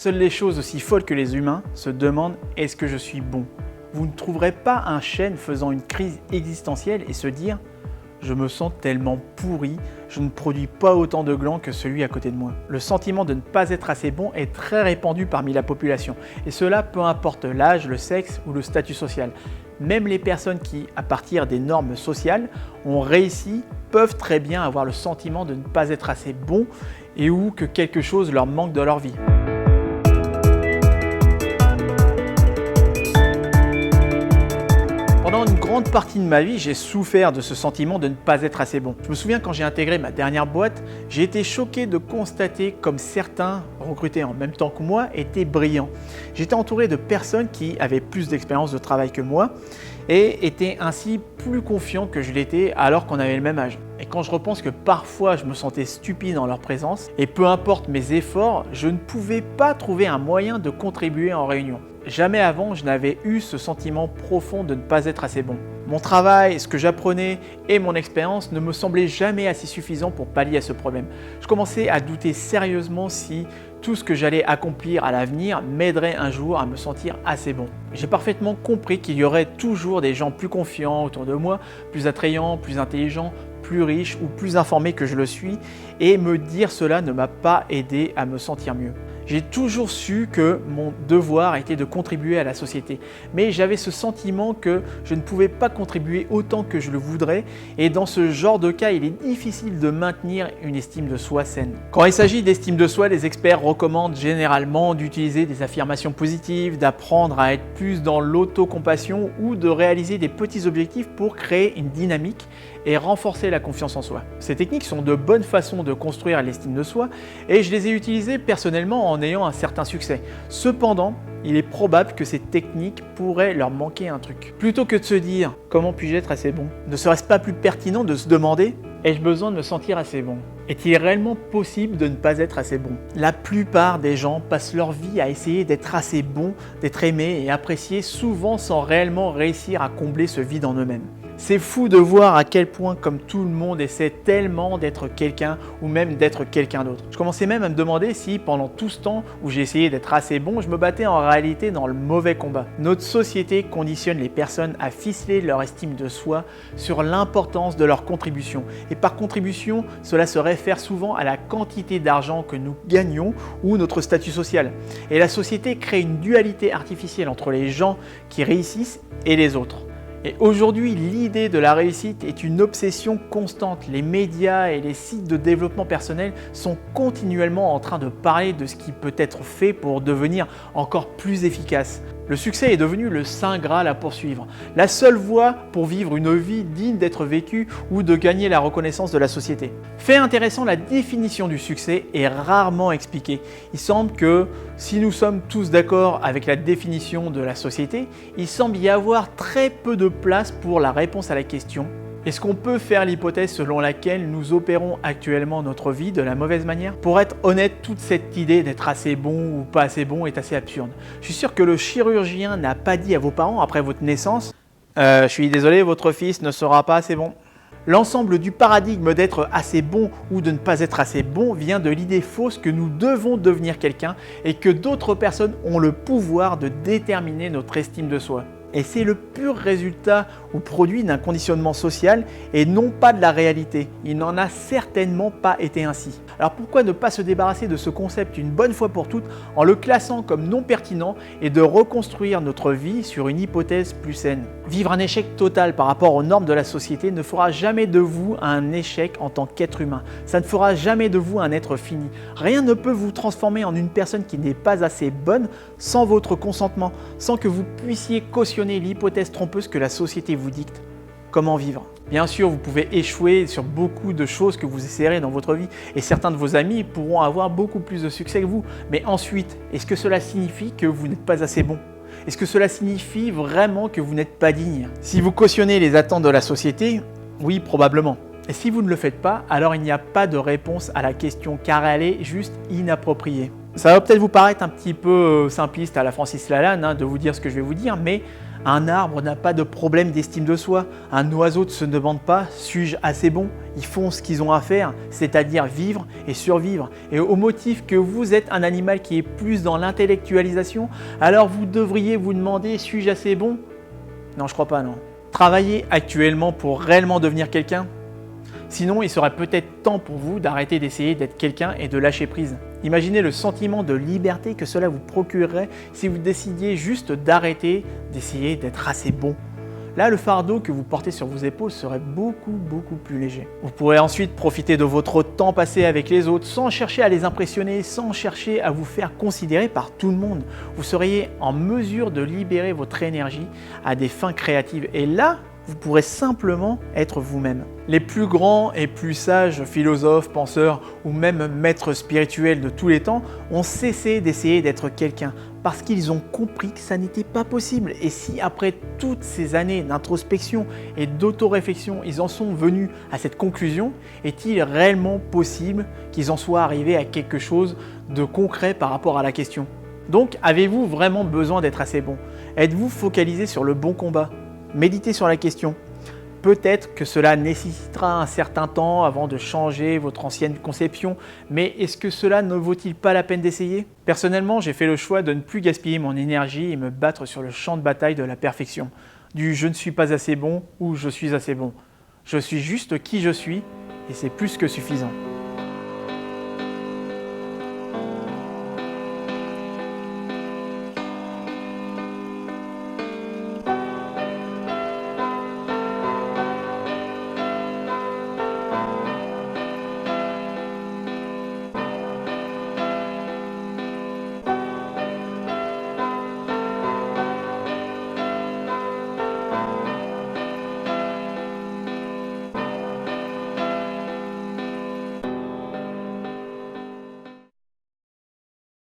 Seules les choses aussi folles que les humains se demandent « est-ce que je suis bon ?» Vous ne trouverez pas un chêne faisant une crise existentielle et se dire « je me sens tellement pourri, je ne produis pas autant de glands que celui à côté de moi ». Le sentiment de ne pas être assez bon est très répandu parmi la population et cela peu importe l'âge, le sexe ou le statut social. Même les personnes qui, à partir des normes sociales, ont réussi peuvent très bien avoir le sentiment de ne pas être assez bon et ou que quelque chose leur manque dans leur vie. Pendant une grande partie de ma vie, j'ai souffert de ce sentiment de ne pas être assez bon. Je me souviens quand j'ai intégré ma dernière boîte, j'ai été choqué de constater comme certains recrutés en même temps que moi étaient brillants. J'étais entouré de personnes qui avaient plus d'expérience de travail que moi et étaient ainsi plus confiants que je l'étais alors qu'on avait le même âge. Et quand je repense que parfois je me sentais stupide en leur présence et peu importe mes efforts, je ne pouvais pas trouver un moyen de contribuer en réunion. Jamais avant je n'avais eu ce sentiment profond de ne pas être assez bon. Mon travail, ce que j'apprenais et mon expérience ne me semblaient jamais assez suffisants pour pallier à ce problème. Je commençais à douter sérieusement si tout ce que j'allais accomplir à l'avenir m'aiderait un jour à me sentir assez bon. J'ai parfaitement compris qu'il y aurait toujours des gens plus confiants autour de moi, plus attrayants, plus intelligents, plus riches ou plus informés que je le suis, et me dire cela ne m'a pas aidé à me sentir mieux. J'ai toujours su que mon devoir était de contribuer à la société, mais j'avais ce sentiment que je ne pouvais pas contribuer autant que je le voudrais et dans ce genre de cas, il est difficile de maintenir une estime de soi saine. Quand il s'agit d'estime de soi, les experts recommandent généralement d'utiliser des affirmations positives, d'apprendre à être plus dans l'autocompassion ou de réaliser des petits objectifs pour créer une dynamique et renforcer la confiance en soi. Ces techniques sont de bonnes façons de construire l'estime de soi et je les ai utilisées personnellement en ayant un certain succès. Cependant, il est probable que ces techniques pourraient leur manquer un truc. Plutôt que de se dire « comment puis-je être assez bon ?» ne serait-ce pas plus pertinent de se demander « ai-je besoin de me sentir assez bon ?» Est-il réellement possible de ne pas être assez bon? La plupart des gens passent leur vie à essayer d'être assez bons, d'être aimés et appréciés, souvent sans réellement réussir à combler ce vide en eux-mêmes. C'est fou de voir à quel point, comme tout le monde, essaie tellement d'être quelqu'un ou même d'être quelqu'un d'autre. Je commençais même à me demander si, pendant tout ce temps où j'ai essayé d'être assez bon, je me battais en réalité dans le mauvais combat. Notre société conditionne les personnes à ficeler leur estime de soi sur l'importance de leur contribution. Et par contribution, cela se réfère souvent à la quantité d'argent que nous gagnons ou notre statut social. Et la société crée une dualité artificielle entre les gens qui réussissent et les autres. Et aujourd'hui, l'idée de la réussite est une obsession constante. Les médias et les sites de développement personnel sont continuellement en train de parler de ce qui peut être fait pour devenir encore plus efficace. Le succès est devenu le saint graal à poursuivre, la seule voie pour vivre une vie digne d'être vécue ou de gagner la reconnaissance de la société. Fait intéressant, la définition du succès est rarement expliquée. Il semble que si nous sommes tous d'accord avec la définition de la société, il semble y avoir très peu de place pour la réponse à la question. Est-ce qu'on peut faire l'hypothèse selon laquelle nous opérons actuellement notre vie de la mauvaise manière? Pour être honnête, toute cette idée d'être assez bon ou pas assez bon est assez absurde. Je suis sûr que le chirurgien n'a pas dit à vos parents après votre naissance « Je suis désolé, votre fils ne sera pas assez bon ». L'ensemble du paradigme d'être assez bon ou de ne pas être assez bon vient de l'idée fausse que nous devons devenir quelqu'un et que d'autres personnes ont le pouvoir de déterminer notre estime de soi. Et c'est le pur résultat ou produit d'un conditionnement social et non pas de la réalité. Il n'en a certainement pas été ainsi. Alors pourquoi ne pas se débarrasser de ce concept une bonne fois pour toutes en le classant comme non pertinent et de reconstruire notre vie sur une hypothèse plus saine? Vivre un échec total par rapport aux normes de la société ne fera jamais de vous un échec en tant qu'être humain. Ça ne fera jamais de vous un être fini. Rien ne peut vous transformer en une personne qui n'est pas assez bonne sans votre consentement, sans que vous puissiez cautionner l'hypothèse trompeuse que la société vous dicte. Comment vivre? Bien sûr, vous pouvez échouer sur beaucoup de choses que vous essayerez dans votre vie et certains de vos amis pourront avoir beaucoup plus de succès que vous. Mais ensuite, est-ce que cela signifie que vous n'êtes pas assez bon? Est-ce que cela signifie vraiment que vous n'êtes pas digne? Si vous cautionnez les attentes de la société, oui, probablement. Et si vous ne le faites pas, alors il n'y a pas de réponse à la question car elle est juste inappropriée. Ça va peut-être vous paraître un petit peu simpliste à la Francis Lalanne de vous dire ce que je vais vous dire, mais Un arbre n'a pas de problème d'estime de soi. Un oiseau ne se demande pas « suis-je assez bon ?» Ils font ce qu'ils ont à faire, c'est-à-dire vivre et survivre. Et au motif que vous êtes un animal qui est plus dans l'intellectualisation, alors vous devriez vous demander « suis-je assez bon ?» Non, je crois pas, non. Travaillez actuellement pour réellement devenir quelqu'un. Sinon, il serait peut-être temps pour vous d'arrêter d'essayer d'être quelqu'un et de lâcher prise. Imaginez le sentiment de liberté que cela vous procurerait si vous décidiez juste d'arrêter d'essayer d'être assez bon. Là, le fardeau que vous portez sur vos épaules serait beaucoup plus léger. Vous pourrez ensuite profiter de votre temps passé avec les autres sans chercher à les impressionner, sans chercher à vous faire considérer par tout le monde. Vous seriez en mesure de libérer votre énergie à des fins créatives. Et là, vous pourrez simplement être vous-même. Les plus grands et plus sages philosophes, penseurs ou même maîtres spirituels de tous les temps ont cessé d'essayer d'être quelqu'un parce qu'ils ont compris que ça n'était pas possible. Et si après toutes ces années d'introspection et d'autoréflexion, ils en sont venus à cette conclusion, est-il réellement possible qu'ils en soient arrivés à quelque chose de concret par rapport à la question? Donc, avez-vous vraiment besoin d'être assez bon? Êtes-vous focalisé sur le bon combat? Méditez sur la question. Peut-être que cela nécessitera un certain temps avant de changer votre ancienne conception, mais est-ce que cela ne vaut-il pas la peine d'essayer? Personnellement, j'ai fait le choix de ne plus gaspiller mon énergie et me battre sur le champ de bataille de la perfection, du « je ne suis pas assez bon » ou « je suis assez bon ». Je suis juste qui je suis et c'est plus que suffisant.